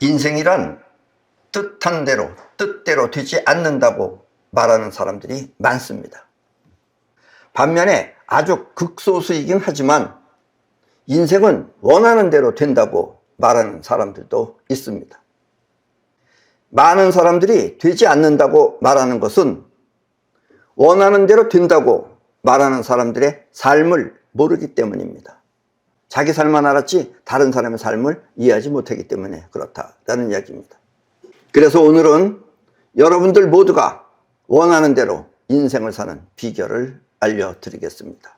인생이란 뜻한 대로, 뜻대로 되지 않는다고 말하는 사람들이 많습니다. 반면에 아주 극소수이긴 하지만 인생은 원하는 대로 된다고 말하는 사람들도 있습니다. 많은 사람들이 되지 않는다고 말하는 것은 원하는 대로 된다고 말하는 사람들의 삶을 모르기 때문입니다. 자기 삶만 알았지 다른 사람의 삶을 이해하지 못하기 때문에 그렇다라는 이야기입니다. 그래서 오늘은 여러분들 모두가 원하는 대로 인생을 사는 비결을 알려드리겠습니다.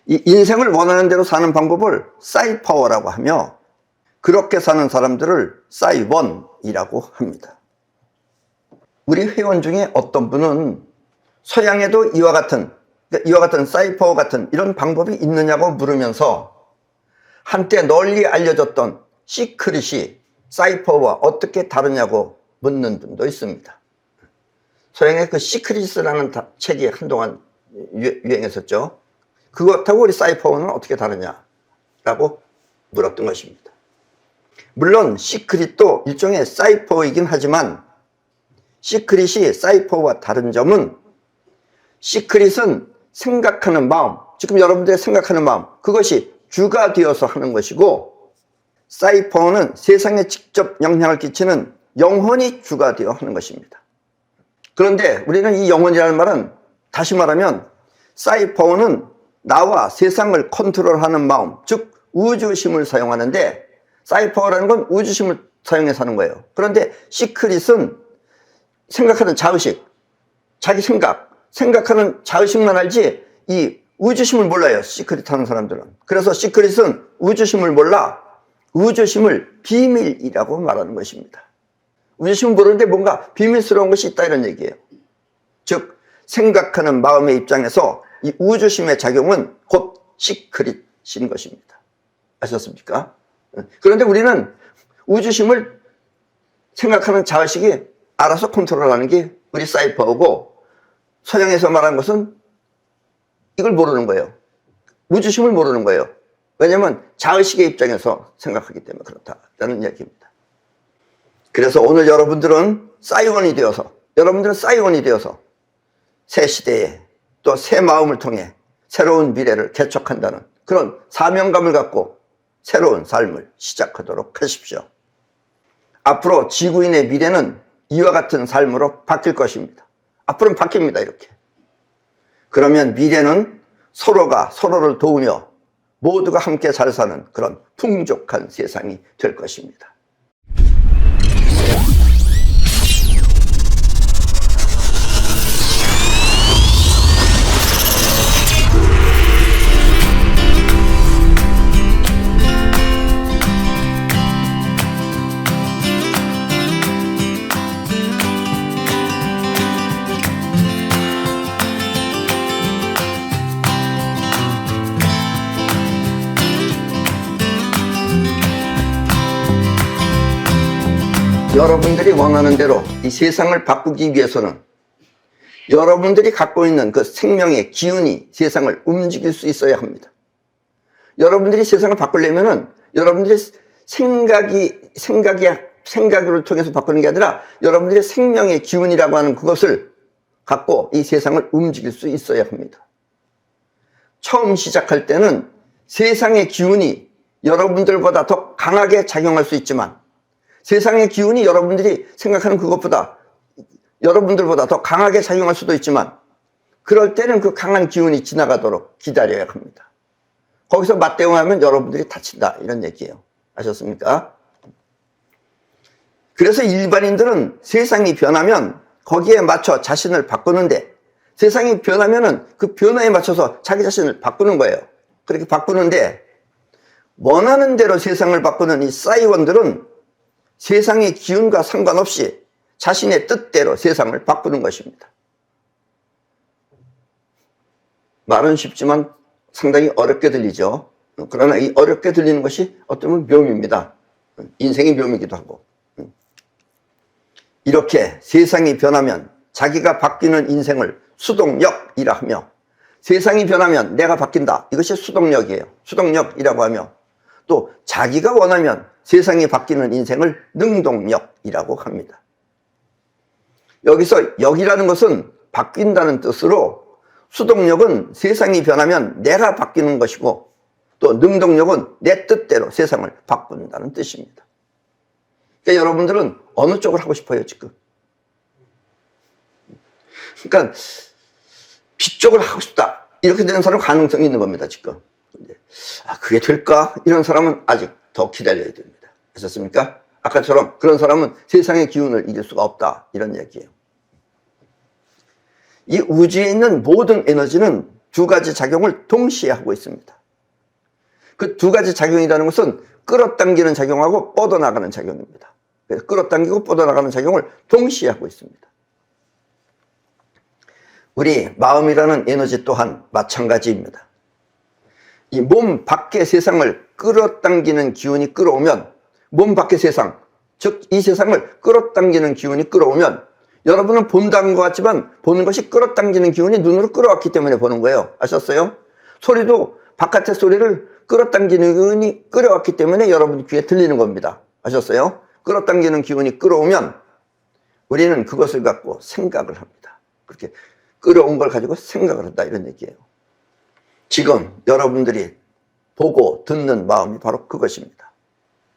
이 인생을 원하는 대로 사는 방법을 싸이파워라고 하며 그렇게 사는 사람들을 싸이원이라고 합니다. 우리 회원 중에 어떤 분은 서양에도 이와 같은 싸이파워 같은 이런 방법이 있느냐고 물으면서 한때 널리 알려졌던 시크릿이 싸이파워와 어떻게 다르냐고 묻는 분도 있습니다. 서양의 그 시크릿이라는 책이 한동안 유행했었죠. 그것하고 우리 싸이파워는 어떻게 다르냐라고 물었던 것입니다. 물론 시크릿도 일종의 싸이파워이긴 하지만 시크릿이 싸이파워와 다른 점은 시크릿은 생각하는 마음, 지금 여러분들의 생각하는 마음, 그것이 주가 되어서 하는 것이고 싸이파워는 세상에 직접 영향을 끼치는 영혼이 주가 되어 하는 것입니다. 그런데 우리는 이 영혼이라는 말은 다시 말하면 싸이파워는 나와 세상을 컨트롤하는 마음, 즉 우주심을 사용하는데 싸이파워라는 건 우주심을 사용해서 하는 거예요. 그런데 시크릿은 생각하는 자의식, 자기 생각하는 자의식만 알지 이 우주심을 몰라요. 시크릿 하는 사람들은. 그래서 시크릿은 우주심을 몰라 우주심을 비밀이라고 말하는 것입니다. 우주심을 모르는데 뭔가 비밀스러운 것이 있다 이런 얘기예요. 즉 생각하는 마음의 입장에서 이 우주심의 작용은 곧 시크릿인 것입니다. 아셨습니까? 그런데 우리는 우주심을 생각하는 자의식이 알아서 컨트롤하는 게 우리 싸이파워고 서양에서 말하는 것은 이걸 모르는 거예요. 우주심을 모르는 거예요. 왜냐하면 자의식의 입장에서 생각하기 때문에 그렇다라는 이야기입니다. 그래서 오늘 여러분들은 싸이원이 되어서 새 시대에 또 새 마음을 통해 새로운 미래를 개척한다는 그런 사명감을 갖고 새로운 삶을 시작하도록 하십시오. 앞으로 지구인의 미래는 이와 같은 삶으로 바뀔 것입니다. 앞으로는 바뀝니다. 이렇게. 그러면 미래는 서로가 서로를 도우며 모두가 함께 잘 사는 그런 풍족한 세상이 될 것입니다. 여러분들이 원하는 대로 이 세상을 바꾸기 위해서는 여러분들이 갖고 있는 그 생명의 기운이 세상을 움직일 수 있어야 합니다. 여러분들이 세상을 바꾸려면은 여러분들의 생각을 통해서 바꾸는 게 아니라 여러분들의 생명의 기운이라고 하는 그것을 갖고 이 세상을 움직일 수 있어야 합니다. 처음 시작할 때는 세상의 기운이 여러분들보다 더 강하게 작용할 수 있지만 세상의 기운이 여러분들이 생각하는 여러분들보다 더 강하게 작용할 수도 있지만 그럴 때는 그 강한 기운이 지나가도록 기다려야 합니다. 거기서 맞대응하면 여러분들이 다친다 이런 얘기예요. 아셨습니까? 그래서 일반인들은 세상이 변하면 거기에 맞춰 자신을 바꾸는데 세상이 변하면은 그 변화에 맞춰서 자기 자신을 바꾸는 거예요. 그렇게 바꾸는데 원하는 대로 세상을 바꾸는 이 싸이원들은 세상의 기운과 상관없이 자신의 뜻대로 세상을 바꾸는 것입니다. 말은 쉽지만 상당히 어렵게 들리죠. 그러나 이 어렵게 들리는 것이 어쩌면 묘미입니다. 인생의 묘미이기도 하고. 이렇게 세상이 변하면 자기가 바뀌는 인생을 수동력이라 하며 세상이 변하면 내가 바뀐다. 이것이 수동력이에요. 수동력이라고 하며 또 자기가 원하면 세상이 바뀌는 인생을 능동력이라고 합니다. 여기서 역이라는 것은 바뀐다는 뜻으로 수동력은 세상이 변하면 내가 바뀌는 것이고 또 능동력은 내 뜻대로 세상을 바꾼다는 뜻입니다. 그러니까 여러분들은 어느 쪽을 하고 싶어요, 지금? 그러니까 B 쪽을 하고 싶다. 이렇게 되는 사람은 가능성이 있는 겁니다, 지금. 그게 될까? 이런 사람은 아직 더 기다려야 됩니다. 아셨습니까? 아까처럼 그런 사람은 세상의 기운을 이길 수가 없다. 이런 얘기예요. 이 우주에 있는 모든 에너지는 두 가지 작용을 동시에 하고 있습니다. 그 두 가지 작용이라는 것은 끌어당기는 작용하고 뻗어나가는 작용입니다. 그래서 끌어당기고 뻗어나가는 작용을 동시에 하고 있습니다. 우리 마음이라는 에너지 또한 마찬가지입니다. 이 몸 밖의 세상을 끌어당기는 기운이 끌어오면, 몸 밖의 세상, 즉 이 세상을 끌어당기는 기운이 끌어오면 여러분은 본다는 것 같지만 보는 것이 끌어당기는 기운이 눈으로 끌어왔기 때문에 보는 거예요. 아셨어요? 소리도 바깥의 소리를 끌어당기는 기운이 끌어왔기 때문에 여러분 귀에 들리는 겁니다. 아셨어요? 끌어당기는 기운이 끌어오면 우리는 그것을 갖고 생각을 합니다. 그렇게 끌어온 걸 가지고 생각을 한다, 이런 얘기예요. 지금 여러분들이 보고 듣는 마음이 바로 그것입니다.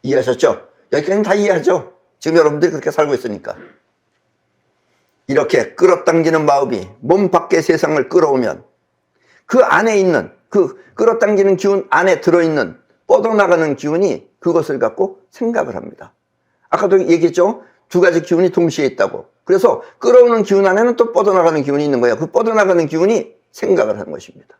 이해하셨죠? 여기까지는 다 이해하죠? 지금 여러분들이 그렇게 살고 있으니까. 이렇게 끌어당기는 마음이 몸 밖의 세상을 끌어오면 그 안에 있는, 그 끌어당기는 기운 안에 들어있는 뻗어나가는 기운이 그것을 갖고 생각을 합니다. 아까도 얘기했죠? 두 가지 기운이 동시에 있다고. 그래서 끌어오는 기운 안에는 또 뻗어나가는 기운이 있는 거예요. 그 뻗어나가는 기운이 생각을 하는 것입니다.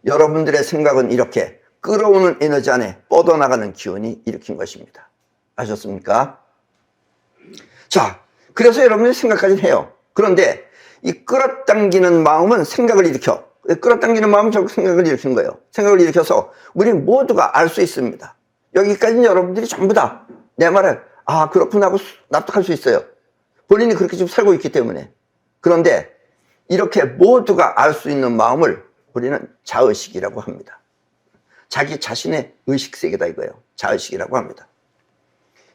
여러분들의 생각은 이렇게 끌어오는 에너지 안에 뻗어나가는 기운이 일으킨 것입니다. 아셨습니까? 자, 그래서 여러분들이 생각까지 해요. 그런데 이 끌어당기는 마음은 생각을 일으켜. 끌어당기는 마음은 결국 생각을 일으키는 거예요. 생각을 일으켜서 우리 모두가 알 수 있습니다. 여기까지는 여러분들이 전부 다 내 말을 그렇구나 하고 납득할 수 있어요. 본인이 그렇게 지금 살고 있기 때문에. 그런데 이렇게 모두가 알 수 있는 마음을 우리는 자의식이라고 합니다. 자기 자신의 의식세계다 이거예요. 자의식이라고 합니다.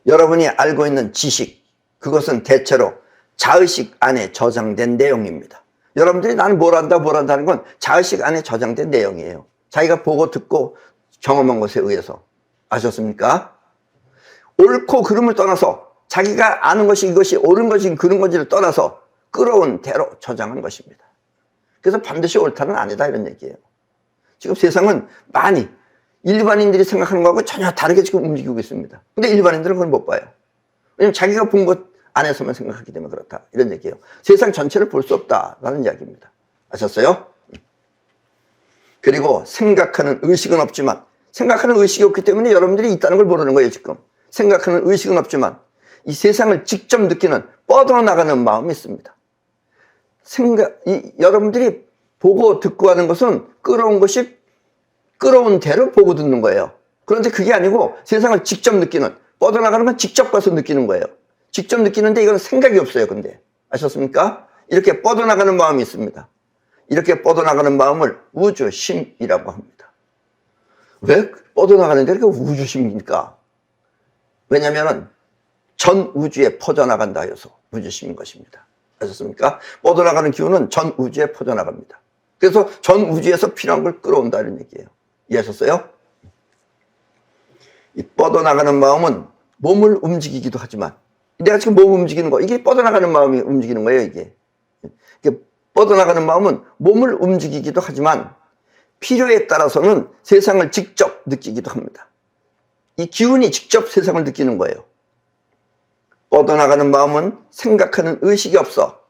여러분이 알고 있는 지식, 그것은 대체로 자의식 안에 저장된 내용입니다. 여러분들이 나는 뭘 한다 하는 건 자의식 안에 저장된 내용이에요. 자기가 보고 듣고 경험한 것에 의해서. 아셨습니까? 옳고 그름을 떠나서 자기가 아는 것이 이것이 옳은 것이 그런 건지를 떠나서 끌어온 대로 저장한 것입니다. 그래서 반드시 옳다는 아니다, 이런 얘기예요. 지금 세상은 많이 일반인들이 생각하는 것하고 전혀 다르게 지금 움직이고 있습니다. 근데 일반인들은 그걸 못 봐요. 왜냐면 자기가 본 것 안에서만 생각하기 때문에 그렇다, 이런 얘기예요. 세상 전체를 볼 수 없다라는 이야기입니다. 아셨어요? 그리고 생각하는 의식은 없지만, 생각하는 의식이 없기 때문에 여러분들이 있다는 걸 모르는 거예요, 지금. 생각하는 의식은 없지만 이 세상을 직접 느끼는 뻗어나가는 마음이 있습니다. 여러분들이 보고 듣고 하는 것은 끌어온 것이 끌어온 대로 보고 듣는 거예요. 그런데 그게 아니고 세상을 직접 느끼는, 뻗어나가는 건 직접 가서 느끼는 거예요. 직접 느끼는데 이건 생각이 없어요. 근데 아셨습니까? 이렇게 뻗어나가는 마음이 있습니다. 이렇게 뻗어나가는 마음을 우주심이라고 합니다. 왜 뻗어나가는데 이렇게 우주심입니까? 왜냐하면 전 우주에 퍼져나간다 해서 우주심인 것입니다. 아셨습니까? 뻗어나가는 기운은 전 우주에 퍼져나갑니다. 그래서 전 우주에서 필요한 걸 끌어온다, 이런 얘기예요. 이해하셨어요? 이 뻗어나가는 마음은 몸을 움직이기도 하지만, 내가 지금 몸을 움직이는 거, 이게 뻗어나가는 마음이 움직이는 거예요, 이게. 뻗어나가는 마음은 몸을 움직이기도 하지만 필요에 따라서는 세상을 직접 느끼기도 합니다. 이 기운이 직접 세상을 느끼는 거예요. 뻗어나가는 마음은 생각하는 의식이 없어.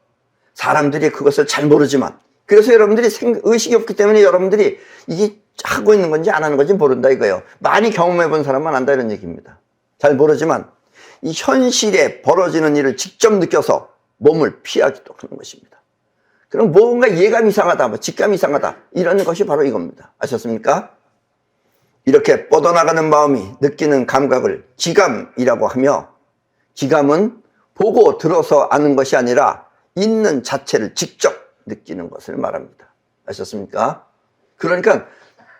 사람들이 그것을 잘 모르지만, 그래서 여러분들이 의식이 없기 때문에 여러분들이 이게 하고 있는 건지 안 하는 건지 모른다 이거예요. 많이 경험해 본 사람만 안다, 이런 얘기입니다. 잘 모르지만 이 현실에 벌어지는 일을 직접 느껴서 몸을 피하기도 하는 것입니다. 그럼 뭔가 예감이 이상하다, 직감이 이상하다, 이런 것이 바로 이겁니다. 아셨습니까? 이렇게 뻗어나가는 마음이 느끼는 감각을 지감이라고 하며, 지감은 보고 들어서 아는 것이 아니라 있는 자체를 직접 느끼는 것을 말합니다. 아셨습니까? 그러니까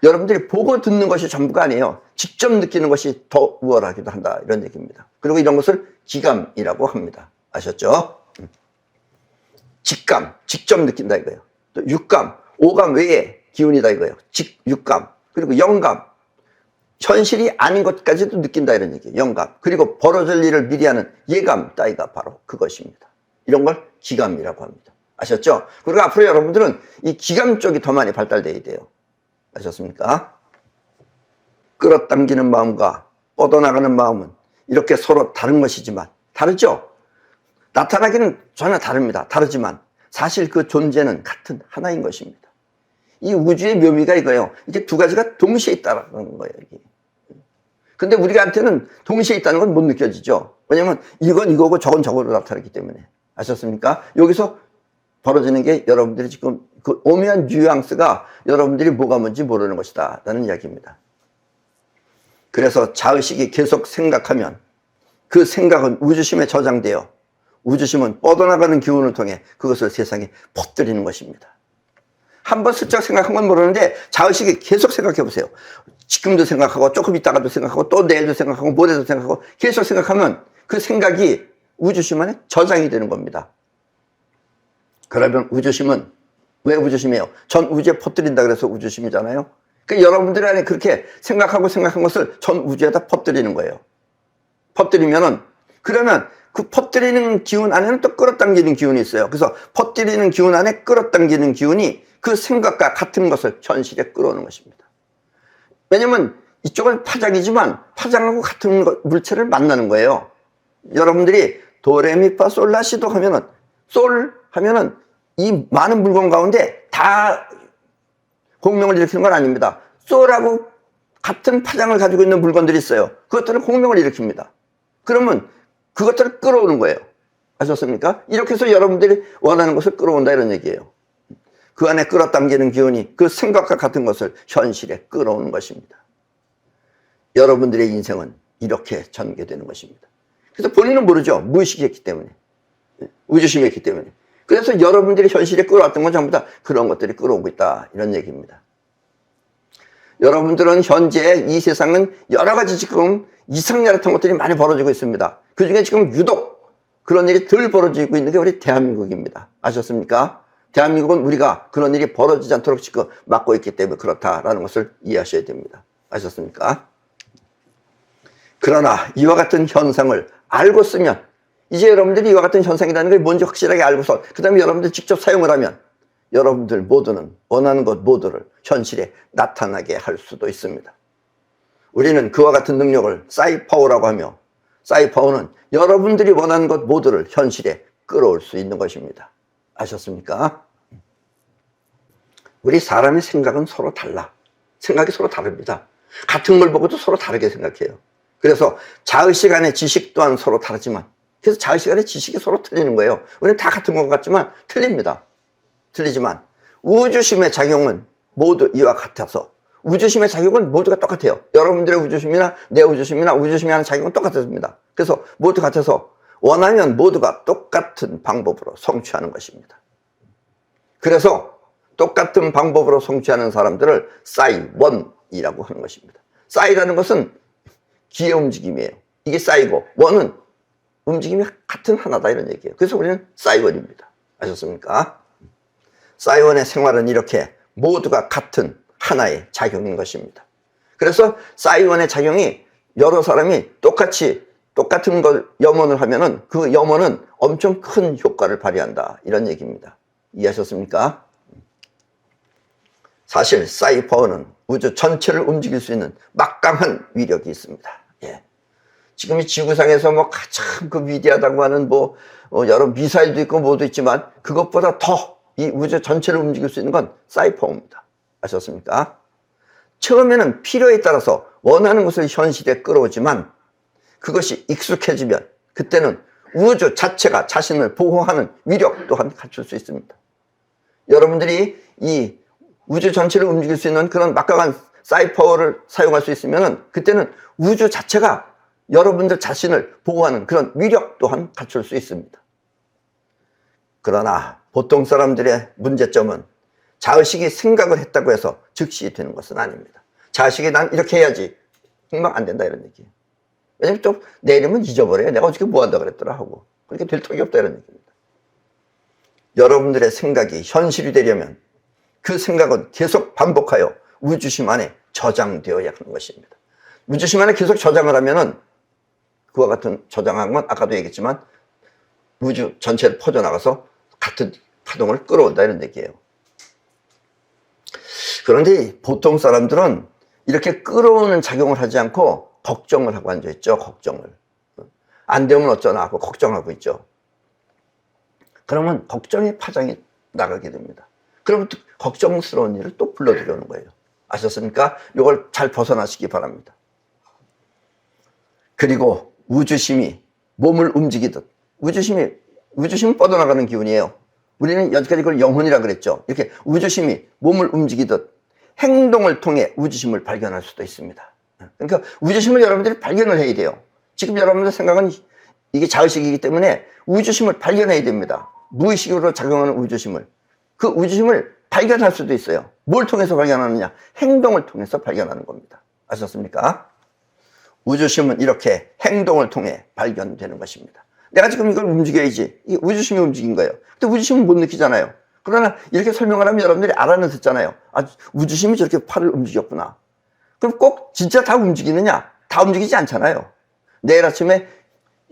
여러분들이 보고 듣는 것이 전부가 아니에요. 직접 느끼는 것이 더 우월하기도 한다, 이런 얘기입니다. 그리고 이런 것을 기감이라고 합니다. 아셨죠? 직감, 직접 느낀다 이거예요. 또 육감, 오감 외에 기운이다 이거예요. 육감, 그리고 영감, 현실이 아닌 것까지도 느낀다 이런 얘기예요. 영감, 그리고 벌어질 일을 미리 하는 예감 따위가 바로 그것입니다. 이런 걸 기감이라고 합니다. 아셨죠? 그리고 앞으로 여러분들은 이 기감 쪽이 더 많이 발달돼야 돼요. 아셨습니까? 끌어당기는 마음과 뻗어나가는 마음은 이렇게 서로 다른 것이지만, 다르죠? 나타나기는 전혀 다릅니다. 다르지만 사실 그 존재는 같은 하나인 것입니다. 이 우주의 묘미가 이거예요. 이게 두 가지가 동시에 있다는 거예요. 이게. 근데 우리한테는 동시에 있다는 건 못 느껴지죠. 왜냐면 이건 이거고 저건 저거로 나타나기 때문에. 아셨습니까? 여기서 벌어지는 게 여러분들이 지금 그 오묘한 뉘앙스가 여러분들이 뭐가 뭔지 모르는 것이다 라는 이야기입니다. 그래서 자의식이 계속 생각하면 그 생각은 우주심에 저장되어 우주심은 뻗어나가는 기운을 통해 그것을 세상에 퍼뜨리는 것입니다. 한번 슬쩍 생각한 건 모르는데 자의식이 계속 생각해 보세요. 지금도 생각하고 조금 있다가도 생각하고 또 내일도 생각하고 모레도 생각하고 계속 생각하면 그 생각이 우주심 안에 저장이 되는 겁니다. 그러면 우주심은 왜 우주심이에요? 전 우주에 퍼뜨린다 그래서 우주심이잖아요. 그러니까 여러분들 안에 그렇게 생각하고 생각한 것을 전 우주에다 퍼뜨리는 거예요. 퍼뜨리면은 그러면 그 퍼뜨리는 기운 안에는 또 끌어당기는 기운이 있어요. 그래서 퍼뜨리는 기운 안에 끌어당기는 기운이 그 생각과 같은 것을 현실에 끌어오는 것입니다. 왜냐면 이쪽은 파장이지만 파장하고 같은 물체를 만나는 거예요. 여러분들이 도레미파솔라시도 하면은 솔 하면은 이 많은 물건 가운데 다 공명을 일으키는 건 아닙니다. 솔하고 같은 파장을 가지고 있는 물건들이 있어요. 그것들은 공명을 일으킵니다. 그러면 그것들을 끌어오는 거예요. 아셨습니까? 이렇게 해서 여러분들이 원하는 것을 끌어온다 이런 얘기예요. 그 안에 끌어당기는 기운이 그 생각과 같은 것을 현실에 끌어오는 것입니다. 여러분들의 인생은 이렇게 전개되는 것입니다. 그래서 본인은 모르죠. 무의식이었기 때문에. 우주심이었기 때문에. 그래서 여러분들이 현실에 끌어왔던 건 전부 다 그런 것들이 끌어오고 있다 이런 얘기입니다. 여러분들은 현재 이 세상은 여러 가지 지금 이상야릇한 것들이 많이 벌어지고 있습니다. 그 중에 지금 유독 그런 일이 덜 벌어지고 있는 게 우리 대한민국입니다. 아셨습니까? 대한민국은 우리가 그런 일이 벌어지지 않도록 지금 막고 있기 때문에 그렇다라는 것을 이해하셔야 됩니다. 아셨습니까? 그러나 이와 같은 현상을 알고 쓰면 이제 여러분들이 이와 같은 현상이라는 걸 뭔지 확실하게 알고서 그 다음에 여러분들이 직접 사용을 하면 여러분들 모두는 원하는 것 모두를 현실에 나타나게 할 수도 있습니다. 우리는 그와 같은 능력을 사이파워라고 하며 사이파워는 여러분들이 원하는 것 모두를 현실에 끌어올 수 있는 것입니다. 아셨습니까? 우리 사람의 생각은 서로 달라. 생각이 서로 다릅니다. 같은 걸 보고도 서로 다르게 생각해요. 그래서 자의식 안의 지식 또한 서로 다르지만 그래서 자의식 안의 지식이 서로 틀리는 거예요. 우리는 다 같은 것 같지만 틀립니다. 틀리지만 우주심의 작용은 모두 이와 같아서 우주심의 작용은 모두가 똑같아요. 여러분들의 우주심이나 내 우주심이나 우주심이 하는 작용은 똑같습니다. 그래서 모두 같아서 원하면 모두가 똑같은 방법으로 성취하는 것입니다. 그래서 똑같은 방법으로 성취하는 사람들을 싸이원이라고 하는 것입니다. 싸이라는 것은 기의 움직임이에요. 이게 싸이고 원은 움직임이 같은 하나다 이런 얘기예요. 그래서 우리는 싸이원입니다. 아셨습니까? 싸이원의 생활은 이렇게 모두가 같은 하나의 작용인 것입니다. 그래서 싸이원의 작용이 여러 사람이 똑같은 걸 염원을 하면은 그 염원은 엄청 큰 효과를 발휘한다 이런 얘기입니다. 이해하셨습니까? 사실 싸이파워는 우주 전체를 움직일 수 있는 막강한 위력이 있습니다. 예. 지금 이 지구상에서 뭐 가장 그 위대하다고 하는 여러 미사일도 있고 뭐도 있지만 그것보다 더 이 우주 전체를 움직일 수 있는 건 사이파워입니다. 아셨습니까? 처음에는 필요에 따라서 원하는 것을 현실에 끌어오지만 그것이 익숙해지면 그때는 우주 자체가 자신을 보호하는 위력 또한 갖출 수 있습니다. 여러분들이 이 우주 전체를 움직일 수 있는 그런 막강한 사이파워를 사용할 수 있으면 그때는 우주 자체가 여러분들 자신을 보호하는 그런 위력 또한 갖출 수 있습니다. 그러나 보통 사람들의 문제점은 자의식이 생각을 했다고 해서 즉시 되는 것은 아닙니다. 자의식이 난 이렇게 해야지. 금방 안 된다 이런 얘기예요. 왜냐면 또 내일이면 잊어버려요. 내가 어저께 뭐 한다 그랬더라 하고. 그렇게 될 턱이 없다 이런 얘기입니다. 여러분들의 생각이 현실이 되려면 그 생각은 계속 반복하여 우주심 안에 저장되어야 하는 것입니다. 우주심 안에 계속 저장을 하면은 그와 같은 저장한 건 아까도 얘기했지만 우주 전체를 퍼져나가서 같은 파동을 끌어온다 이런 얘기예요. 그런데 보통 사람들은 이렇게 끌어오는 작용을 하지 않고 걱정을 하고 앉아있죠. 걱정을. 안 되면 어쩌나 하고 걱정하고 있죠. 그러면 걱정의 파장이 나가게 됩니다. 그러면 또 걱정스러운 일을 또 불러들여오는 거예요. 아셨습니까? 이걸 잘 벗어나시기 바랍니다. 그리고 우주심이 몸을 움직이듯 우주심은 뻗어나가는 기운이에요. 우리는 여기까지 그걸 영혼이라 그랬죠. 이렇게 우주심이 몸을 움직이듯 행동을 통해 우주심을 발견할 수도 있습니다. 그러니까 우주심을 여러분들이 발견을 해야 돼요. 지금 여러분들 생각은 이게 자의식이기 때문에 우주심을 발견해야 됩니다. 무의식으로 작용하는 우주심을. 그 우주심을 발견할 수도 있어요. 뭘 통해서 발견하느냐? 행동을 통해서 발견하는 겁니다. 아셨습니까? 우주심은 이렇게 행동을 통해 발견되는 것입니다. 내가 지금 이걸 움직여야지. 이 우주심이 움직인 거예요. 근데 우주심은 못 느끼잖아요. 그러나 이렇게 설명을 하면 여러분들이 알아는 듣잖아요. 아, 우주심이 저렇게 팔을 움직였구나. 그럼 꼭 진짜 다 움직이느냐? 다 움직이지 않잖아요. 내일 아침에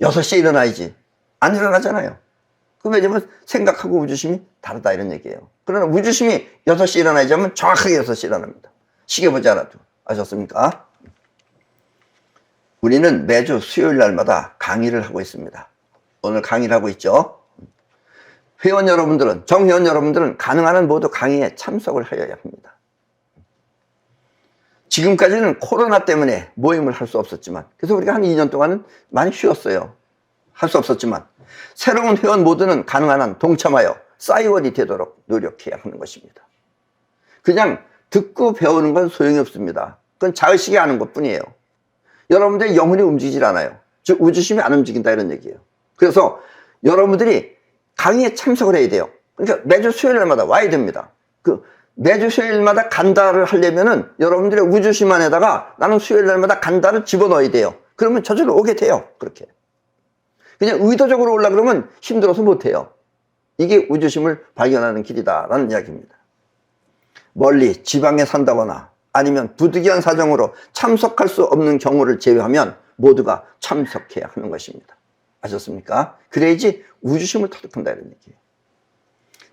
6시에 일어나야지. 안 일어나잖아요. 왜냐면 생각하고 우주심이 다르다 이런 얘기예요. 그러나 우주심이 6시에 일어나야지 하면 정확하게 6시에 일어납니다. 시계 보지 않아도. 아셨습니까? 우리는 매주 수요일 날마다 강의를 하고 있습니다. 오늘 강의를 하고 있죠. 회원 여러분들은, 정회원 여러분들은 가능한 한 모두 강의에 참석을 하여야 합니다. 지금까지는 코로나 때문에 모임을 할 수 없었지만, 그래서 우리가 한 2년 동안은 많이 쉬었어요. 할 수 없었지만, 새로운 회원 모두는 가능한 한 동참하여 싸이원이 되도록 노력해야 하는 것입니다. 그냥 듣고 배우는 건 소용이 없습니다. 그건 자의식이 아는 것 뿐이에요. 여러분들의 영혼이 움직이질 않아요. 즉 우주심이 안 움직인다 이런 얘기예요. 그래서 여러분들이 강의에 참석을 해야 돼요. 그러니까 매주 수요일마다 와야 됩니다. 매주 수요일마다 간다를 하려면은 여러분들의 우주심 안에다가 나는 수요일날마다 간다를 집어넣어야 돼요. 그러면 저절로 오게 돼요. 그렇게. 그냥 의도적으로 오려고 그러면 힘들어서 못해요. 이게 우주심을 발견하는 길이다라는 이야기입니다. 멀리 지방에 산다거나 아니면 부득이한 사정으로 참석할 수 없는 경우를 제외하면 모두가 참석해야 하는 것입니다. 아셨습니까? 그래야지 우주심을 터득한다 이런 얘기예요.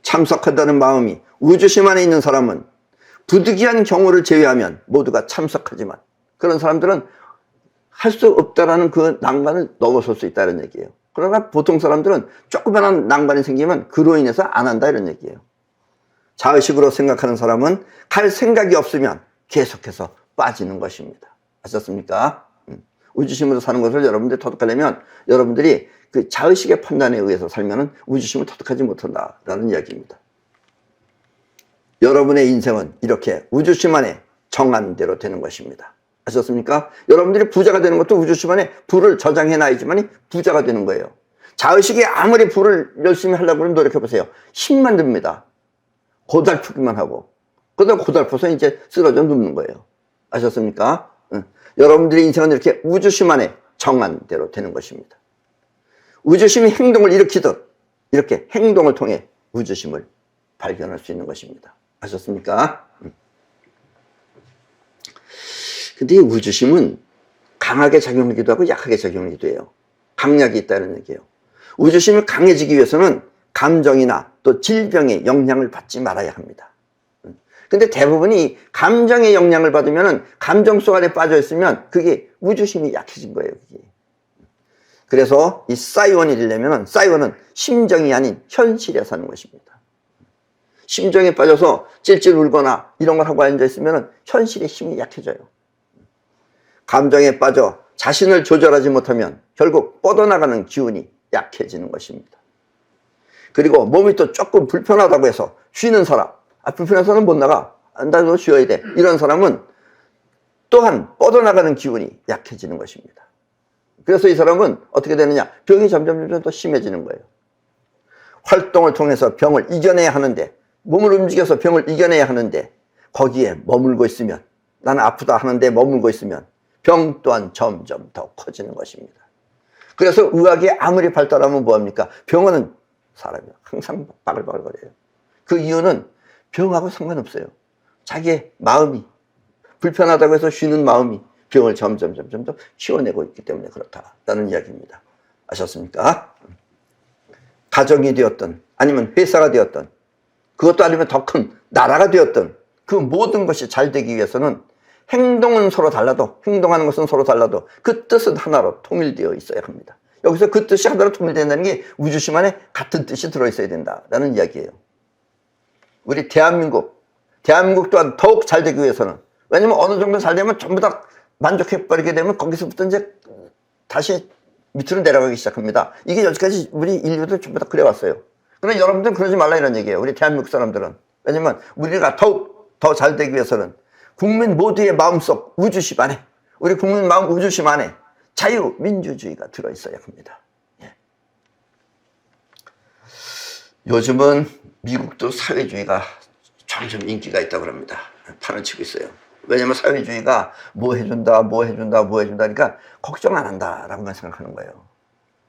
참석한다는 마음이 우주심 안에 있는 사람은 부득이한 경우를 제외하면 모두가 참석하지만 그런 사람들은 할 수 없다라는 그 난관을 넘어설 수 있다는 얘기예요. 그러나 보통 사람들은 조그만한 난관이 생기면 그로 인해서 안 한다 이런 얘기예요. 자의식으로 생각하는 사람은 갈 생각이 없으면 계속해서 빠지는 것입니다. 아셨습니까? 우주심으로 사는 것을 여러분들이 터득하려면 여러분들이 그 자의식의 판단에 의해서 살면은 우주심을 터득하지 못한다라는 이야기입니다. 여러분의 인생은 이렇게 우주심 안에 정한 대로 되는 것입니다. 아셨습니까? 여러분들이 부자가 되는 것도 우주심 안에 불을 저장해 놔야지만이 부자가 되는 거예요. 자의식이 아무리 불을 열심히 하려고 노력해 보세요. 힘만 듭니다. 고달프기만 하고. 그러다 고달퍼서 이제 쓰러져 눕는 거예요. 아셨습니까? 여러분들의 인생은 이렇게 우주심 안에 정한 대로 되는 것입니다. 우주심이 행동을 일으키듯 이렇게 행동을 통해 우주심을 발견할 수 있는 것입니다. 아셨습니까? 근데 이 우주심은 강하게 작용하기도 하고 약하게 작용하기도 해요. 강약이 있다는 얘기예요. 우주심이 강해지기 위해서는 감정이나 또 질병의 영향을 받지 말아야 합니다. 근데 대부분이 감정의 영향을 받으면 감정 속 안에 빠져 있으면 그게 우주심이 약해진 거예요. 그게. 그래서 이 싸이원이 되려면 싸이원은 심정이 아닌 현실에 사는 것입니다. 심정에 빠져서 찔찔 울거나 이런 걸 하고 앉아 있으면 현실의 힘이 약해져요. 감정에 빠져 자신을 조절하지 못하면 결국 뻗어나가는 기운이 약해지는 것입니다. 그리고 몸이 또 조금 불편하다고 해서 쉬는 사람, 불편해서는 못 나가. 나도 쉬어야 돼. 이런 사람은 또한 뻗어나가는 기운이 약해지는 것입니다. 그래서 이 사람은 어떻게 되느냐? 병이 점점 더 심해지는 거예요. 활동을 통해서 병을 이겨내야 하는데 몸을 움직여서 병을 이겨내야 하는데 거기에 머물고 있으면, 나는 아프다 하는데 머물고 있으면 병 또한 점점 더 커지는 것입니다. 그래서 의학이 아무리 발달하면 뭐합니까? 병원은 사람이 항상 바글바글거려요. 그 이유는 병하고 상관없어요. 자기의 마음이 불편하다고 해서 쉬는 마음이 병을 점점 더 키워내고 있기 때문에 그렇다라는 이야기입니다. 아셨습니까? 가정이 되었던, 아니면 회사가 되었던, 그것도 아니면 더 큰 나라가 되었던, 그 모든 것이 잘 되기 위해서는 행동은 서로 달라도, 행동하는 것은 서로 달라도 그 뜻은 하나로 통일되어 있어야 합니다. 여기서 그 뜻이 하나로 통일된다는 게 우주심 안에 같은 뜻이 들어있어야 된다라는 이야기예요. 우리 대한민국 또한 더욱 잘 되기 위해서는, 왜냐면 어느 정도 잘 되면 전부 다 만족해버리게 되면 거기서부터 이제 다시 밑으로 내려가기 시작합니다. 이게 여기까지 우리 인류들 전부 다 그래왔어요. 그러나 여러분들은 그러지 말라 이런 얘기예요. 우리 대한민국 사람들은. 왜냐면 우리가 더욱 더 잘 되기 위해서는 국민 모두의 마음속 우주심 안에, 우리 국민 마음 우주심 안에 자유민주주의가 들어있어야 합니다. 예. 요즘은 미국도 사회주의가 점점 인기가 있다고 합니다. 판을 치고 있어요. 왜냐면 사회주의가 뭐 해준다 하니까 걱정 안 한다라고만 생각하는 거예요.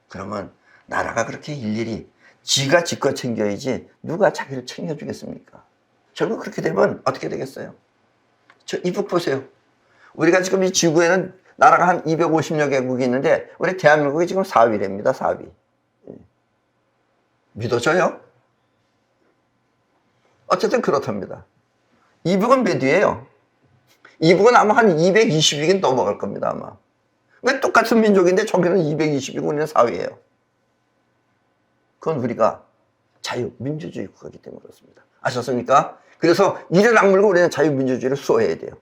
그러면 나라가 그렇게 일일이 지가 지껏 챙겨야지 누가 자기를 챙겨주겠습니까? 결국 그렇게 되면 어떻게 되겠어요? 저 이북 보세요. 우리가 지금 이 지구에는 나라가 한 250여 개국이 있는데 우리 대한민국이 지금 4위랍니다. 4위. 믿어져요? 어쨌든 그렇답니다. 이북은 몇 위예요? 이북은 아마 한 220위긴 넘어갈 겁니다. 아마. 왜 똑같은 민족인데 저기는 220위고 우리는 4위예요. 그건 우리가 자유민주주의 국가이기 때문에 그렇습니다. 아셨습니까? 그래서 이를 악물고 우리는 자유민주주의를 수호해야 돼요.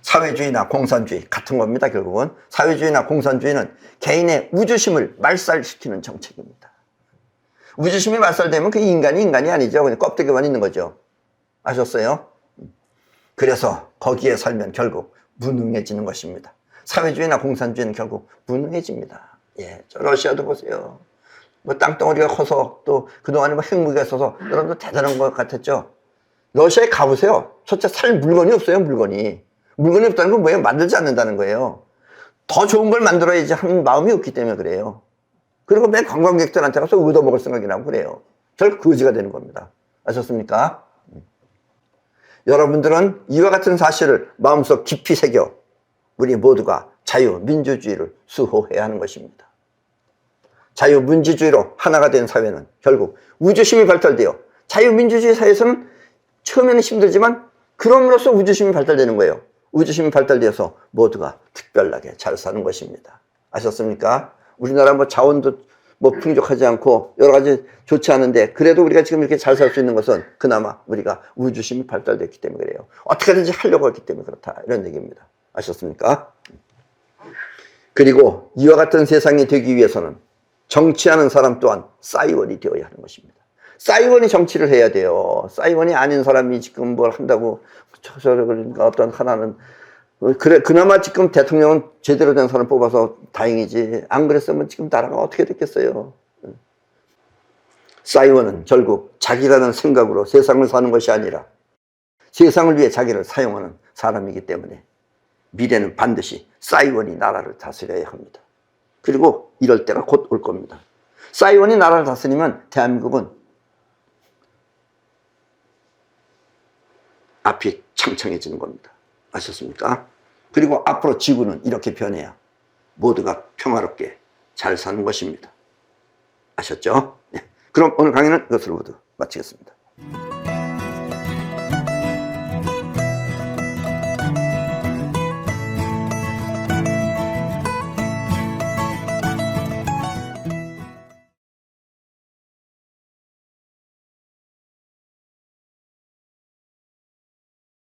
사회주의나 공산주의 같은 겁니다. 결국은 사회주의나 공산주의는 개인의 우주심을 말살시키는 정책입니다. 우주심이 말살되면 그 인간이 아니죠. 그냥 껍데기만 있는 거죠. 아셨어요? 그래서 거기에 살면 결국 무능해지는 것입니다. 사회주의나 공산주의는 결국 무능해집니다. 예, 저 러시아도 보세요. 뭐 땅덩어리가 커서 또 그동안에 뭐 핵무기가 있어서 여러분들 대단한 것 같았죠. 러시아에 가보세요. 첫째 살 물건이 없어요. 물건이 없다는 건 뭐예요? 만들지 않는다는 거예요. 더 좋은 걸 만들어야지 하는 마음이 없기 때문에 그래요. 그리고 맨 관광객들한테 가서 얻어먹을 생각이 나고 그래요. 결국 거지가 되는 겁니다. 아셨습니까? 여러분들은 이와 같은 사실을 마음속 깊이 새겨 우리 모두가 자유민주주의를 수호해야 하는 것입니다. 자유민주주의로 하나가 된 사회는 결국 우주심이 발달되어, 자유민주주의 사회에서는 처음에는 힘들지만 그럼으로써 우주심이 발달되는 거예요. 우주심이 발달되어서 모두가 특별하게 잘 사는 것입니다. 아셨습니까? 우리나라 뭐 자원도 뭐 풍족하지 않고 여러 가지 좋지 않은데 그래도 우리가 지금 이렇게 잘 살 수 있는 것은 그나마 우리가 우주심이 발달됐기 때문에 그래요. 어떻게든지 하려고 했기 때문에 그렇다, 이런 얘기입니다. 아셨습니까? 그리고 이와 같은 세상이 되기 위해서는 정치하는 사람 또한 싸이원이 되어야 하는 것입니다. 싸이원이 정치를 해야 돼요. 싸이원이 아닌 사람이 지금 뭘 한다고, 그러니까 어떤 하나는, 그래, 그나마 지금 대통령은 제대로 된 사람 뽑아서 다행이지. 안 그랬으면 지금 나라가 어떻게 됐겠어요. 싸이원은 결국 자기라는 생각으로 세상을 사는 것이 아니라 세상을 위해 자기를 사용하는 사람이기 때문에 미래는 반드시 싸이원이 나라를 다스려야 합니다. 그리고 이럴 때가 곧 올 겁니다. 싸이원이 나라를 다스리면 대한민국은 앞이 창창해지는 겁니다. 아셨습니까? 그리고 앞으로 지구는 이렇게 변해야 모두가 평화롭게 잘 사는 것입니다. 아셨죠? 네. 그럼 오늘 강의는 이것으로 모두 마치겠습니다.